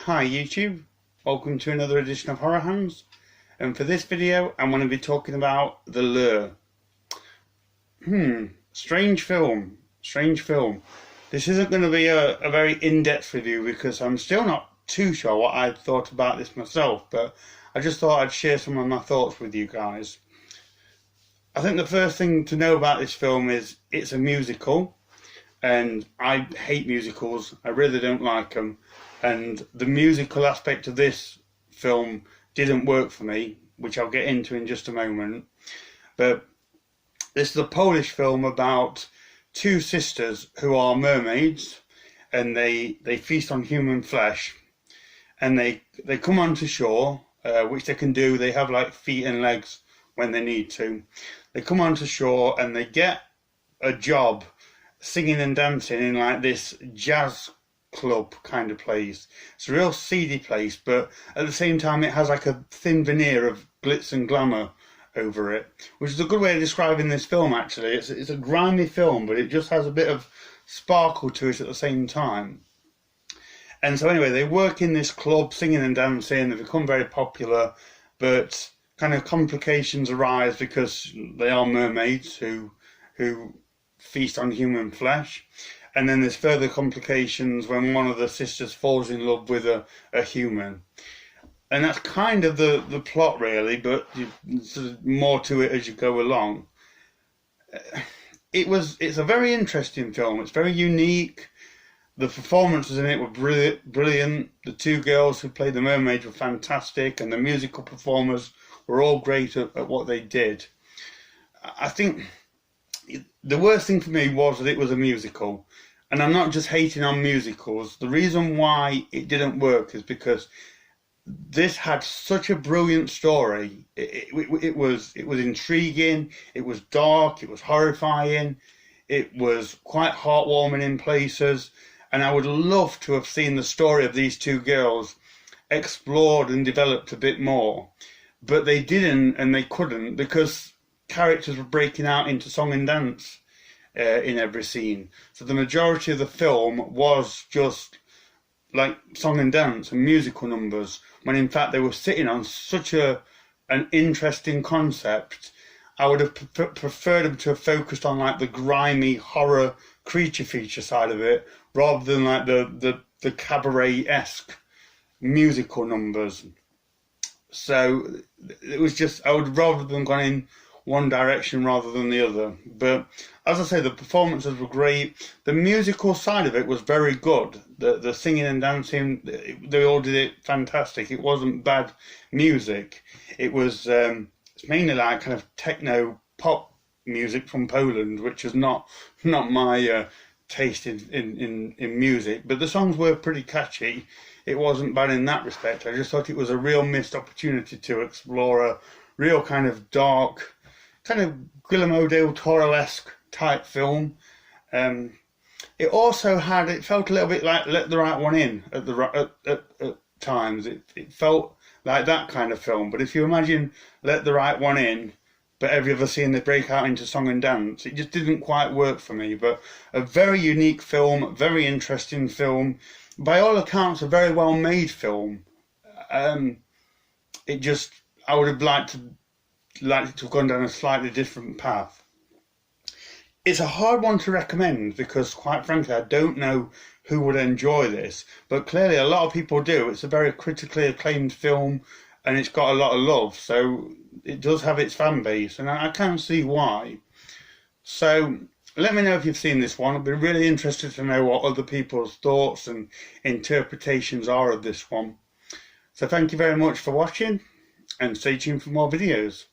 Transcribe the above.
Hi YouTube, welcome to another edition of HorrorHands, and for this video I'm going to be talking about The Lure. Strange film. This isn't going to be a very in-depth review because I'm still not too sure what I thought about this myself, but I just thought I'd share some of my thoughts with you guys. I think the first thing to know about this film is it's a musical, and I hate musicals. I really don't like them. And the musical aspect of this film didn't work for me, which I'll get into in just a moment. But this is a Polish film about two sisters who are mermaids, and they feast on human flesh. And they come onto shore, which they can do. They have like feet and legs when they need to. They come onto shore and they get a job singing and dancing in like this jazz club kind of place. It's a real seedy place, but at the same time it has like a thin veneer of glitz and glamour over it, which is a good way of describing this film actually. It's a grimy film, but it just has a bit of sparkle to it at the same time. And so anyway, they work in this club singing and dancing. They become very popular, but kind of complications arise because they are mermaids who feast on human flesh. And then there's further complications when one of the sisters falls in love with a human. And that's kind of the plot really, but there's more to it as you go along. It's a very interesting film. It's very unique. The performances in it were brilliant. The two girls who played the mermaids were fantastic, and the musical performers were all great at what they did. I think the worst thing for me was that it was a musical. And I'm not just hating on musicals. The reason why it didn't work is because this had such a brilliant story. It was intriguing, it was dark, it was horrifying, it was quite heartwarming in places. And I would love to have seen the story of these two girls explored and developed a bit more. But they didn't, and they couldn't, because characters were breaking out into song and dance in every scene. So the majority of the film was just like song and dance and musical numbers, when in fact they were sitting on such an interesting concept. I would have preferred them to have focused on like the grimy horror creature feature side of it, rather than like the cabaret-esque musical numbers. So it was just, I would rather them gone in one direction rather than the other. But as I say, the performances were great. The musical side of it was very good. The singing and dancing, they all did it fantastic. It wasn't bad music. It was it's mainly like kind of techno pop music from Poland, which is not my taste in music. But the songs were pretty catchy. It wasn't bad in that respect. I just thought it was a real missed opportunity to explore a real kind of dark, kind of Guillermo del Toro-esque type film. It also had, it felt a little bit like Let the Right One In at times. It felt like that kind of film. But if you imagine Let the Right One In, but every other scene they break out into song and dance, it just didn't quite work for me. But a very unique film, very interesting film. By all accounts, a very well made film. It just, I would have liked it to have gone down a slightly different path. It's a hard one to recommend because, quite frankly, I don't know who would enjoy this, but clearly a lot of people do. It's a very critically acclaimed film and it's got a lot of love, so it does have its fan base, and I can't see why. So let me know if you've seen this one. I'd be really interested to know what other people's thoughts and interpretations are of this one. So thank you very much for watching, and stay tuned for more videos.